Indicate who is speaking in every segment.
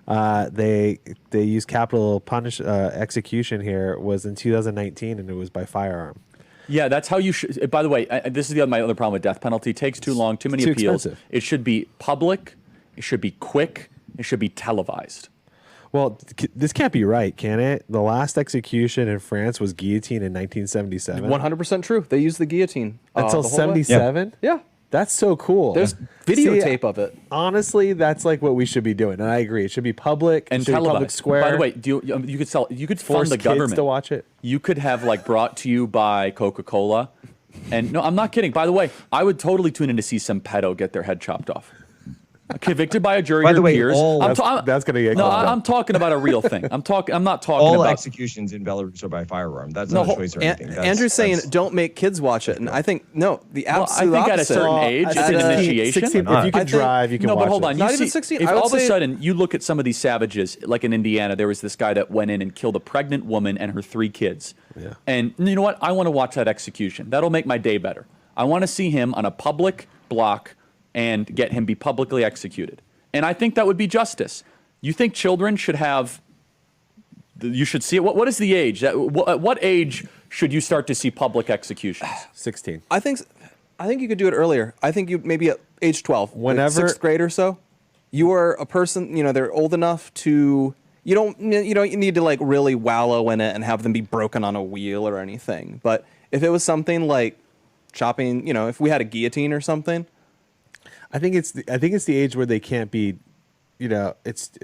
Speaker 1: They used capital punish execution here was in 2019, and it was by firearm.
Speaker 2: Yeah, that's how you should. By the way, this is my other problem with death penalty. It takes too long, too many appeals.
Speaker 1: Expensive.
Speaker 2: It should be public. It should be quick. It should be televised.
Speaker 1: Well, this can't be right, can it? The last execution in France was guillotine in 1977.
Speaker 3: 100% true. They used the guillotine
Speaker 1: Until
Speaker 3: the whole way.
Speaker 1: 77?
Speaker 3: Yeah.
Speaker 1: That's so cool.
Speaker 3: There's videotape of it.
Speaker 1: Honestly, that's like what we should be doing, and I agree. It should be public
Speaker 2: And
Speaker 1: it should be public
Speaker 2: televised.
Speaker 1: square.
Speaker 2: By the way, you could sell. You could fund
Speaker 1: force
Speaker 2: the
Speaker 1: kids
Speaker 2: government
Speaker 1: to watch it.
Speaker 2: You could have like brought to you by Coca-Cola, and no, I'm not kidding. By the way, I would totally tune in to see some pedo get their head chopped off. Convicted by a jury.
Speaker 4: By the way,
Speaker 2: peers.
Speaker 1: that's gonna get
Speaker 2: no.
Speaker 1: called
Speaker 2: I'm talking about a real thing. I'm not talking
Speaker 4: all
Speaker 2: about
Speaker 4: executions in Belarus are by firearm. That's
Speaker 2: No,
Speaker 4: not a choice or anything.
Speaker 3: Andrew's saying don't make kids watch it, and I think no, the
Speaker 2: Well, I
Speaker 3: absolute
Speaker 2: think at a
Speaker 3: opposite.
Speaker 2: certain age, it's an initiation.
Speaker 1: 16,
Speaker 4: Why
Speaker 1: if you
Speaker 4: not?
Speaker 1: can drive, you can
Speaker 2: No,
Speaker 1: watch
Speaker 2: but hold
Speaker 1: it.
Speaker 2: on.
Speaker 3: Not
Speaker 2: You
Speaker 3: even
Speaker 2: see,
Speaker 3: 16.
Speaker 2: if
Speaker 3: I would
Speaker 2: all of a
Speaker 3: say-
Speaker 2: sudden you look at some of these savages, like in Indiana, there was this guy that went in and killed a pregnant woman and her 3 kids.
Speaker 1: Yeah.
Speaker 2: And you know what? I want to watch that execution. That'll make my day better. I want to see him on a public block and get him be publicly executed. And I think that would be justice. You think children should have? You should see it. What is the age? At what age should you start to see public executions?
Speaker 1: 16.
Speaker 3: I think you could do it earlier. I think you maybe at age 12,
Speaker 1: Whenever-
Speaker 3: like 6th grade or so. You are a person, they're old enough to you don't need to like really wallow in it and have them be broken on a wheel or anything. But if it was something like chopping, if we had a guillotine or something,
Speaker 1: I think it's the age where they can't be, I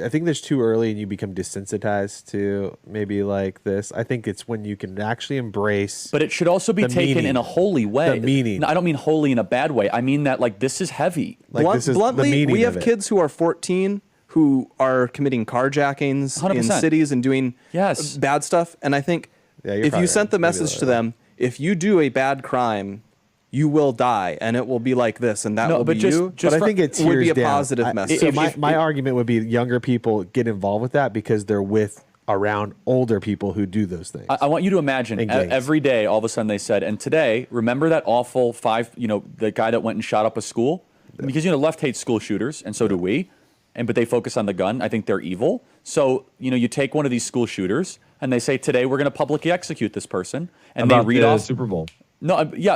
Speaker 1: think there's too early and you become desensitized to maybe like this. I think it's when you can actually embrace.
Speaker 2: But it should also be
Speaker 1: the
Speaker 2: taken
Speaker 1: meaning.
Speaker 2: in a holy way.
Speaker 1: The meaning.
Speaker 2: No, I don't mean holy in a bad way. I mean that like this is heavy.
Speaker 1: Like, this is the
Speaker 3: bluntly,
Speaker 1: meaning
Speaker 3: we
Speaker 1: of
Speaker 3: have
Speaker 1: it.
Speaker 3: kids who are 14 who are committing carjackings in
Speaker 2: 100%.
Speaker 3: cities and doing
Speaker 2: Yes.
Speaker 3: bad stuff. And I think
Speaker 1: Yeah, you're
Speaker 3: if
Speaker 1: probably
Speaker 3: you sent
Speaker 1: right.
Speaker 3: the
Speaker 1: Maybe
Speaker 3: message
Speaker 1: like
Speaker 3: to
Speaker 1: that.
Speaker 3: them, if you do a bad crime, you will die, and it will be like this, and that
Speaker 2: No,
Speaker 3: will
Speaker 2: but
Speaker 3: be
Speaker 2: just-
Speaker 3: you.
Speaker 2: just
Speaker 1: But I
Speaker 2: for-
Speaker 1: think it
Speaker 3: would be
Speaker 1: tears
Speaker 3: a
Speaker 1: down.
Speaker 3: positive message.
Speaker 1: So
Speaker 2: If-
Speaker 1: my argument would be younger people get involved with that because they're around older people who do those things.
Speaker 2: I want you to imagine
Speaker 1: And gangs.
Speaker 2: every day, all of a sudden they said, and today, remember that awful the guy that went and shot up a school? Because, left hates school shooters, and so do we. But they focus on the gun. I think they're evil. So, you take one of these school shooters, and they say, today we're going to publicly execute this person. And
Speaker 4: about
Speaker 2: they read
Speaker 4: the
Speaker 2: off
Speaker 4: Super Bowl.
Speaker 2: No, yeah,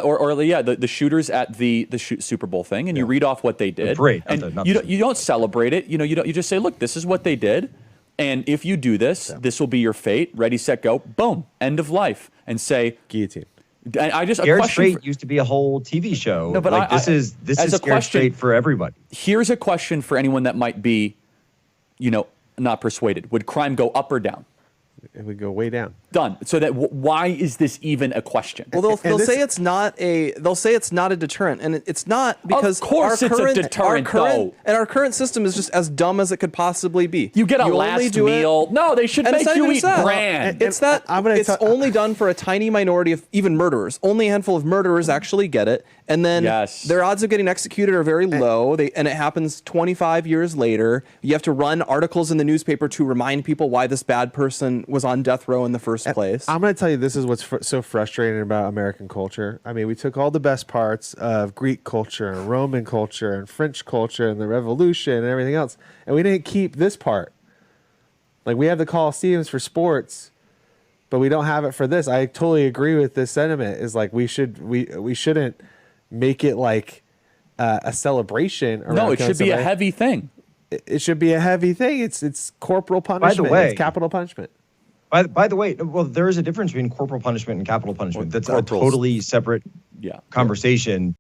Speaker 2: the shooters at the Super Bowl thing, and you read off what they did.
Speaker 4: parade, not
Speaker 2: and
Speaker 4: the- not
Speaker 2: you
Speaker 4: the-
Speaker 2: don't celebrate it. You just say, look, this is what they did, and if you do this, this will be your fate. Ready, set, go. Boom, end of life, and say
Speaker 1: Guillotine.
Speaker 2: I just a
Speaker 4: Scared
Speaker 2: question.
Speaker 4: Straight used to be a whole TV show.
Speaker 2: No, but
Speaker 4: like,
Speaker 2: I-
Speaker 4: this is
Speaker 2: as a
Speaker 4: Scared
Speaker 2: question-
Speaker 4: Straight for everybody.
Speaker 2: Here's a question for anyone that might be, not persuaded. Would crime go up or down?
Speaker 1: It would go way down.
Speaker 2: Done. So that why is this even a question?
Speaker 3: Well, they'll
Speaker 1: this-
Speaker 3: say it's not a deterrent, and it's not because
Speaker 2: course
Speaker 3: our
Speaker 2: it's a
Speaker 3: current,
Speaker 2: deterrent, though.
Speaker 3: and our current system is just as dumb as it could possibly be.
Speaker 2: You get a
Speaker 3: only
Speaker 2: last
Speaker 3: do it-
Speaker 2: meal. No, they should
Speaker 3: And it's
Speaker 2: make
Speaker 3: not
Speaker 2: you
Speaker 3: even
Speaker 2: eat
Speaker 3: that.
Speaker 2: bran.
Speaker 3: It's that
Speaker 1: I'm gonna
Speaker 3: it's
Speaker 1: tell-
Speaker 3: only done for a tiny minority of even murderers. Only a handful of murderers actually get it, and then
Speaker 2: Yes.
Speaker 3: their odds of getting executed are very low. And it happens 25 years later. You have to run articles in the newspaper to remind people why this bad person was on death row in the first place.
Speaker 1: I'm going to tell you, this is what's so frustrating about American culture. I mean, we took all the best parts of Greek culture and Roman culture and French culture and the Revolution and everything else, and we didn't keep this part. Like, we have the Colosseums for sports, but we don't have it for this. I totally agree with this sentiment. Is like we shouldn't make it like a celebration.
Speaker 2: No,
Speaker 1: around
Speaker 2: it should be a
Speaker 1: somebody.
Speaker 2: heavy thing.
Speaker 1: It should be a heavy thing. It's corporal punishment.
Speaker 4: way-
Speaker 1: It's capital punishment.
Speaker 4: By the way, well, there is a difference between corporal punishment and capital punishment. That's
Speaker 2: Corporals.
Speaker 4: a totally separate
Speaker 2: Yeah.
Speaker 4: conversation.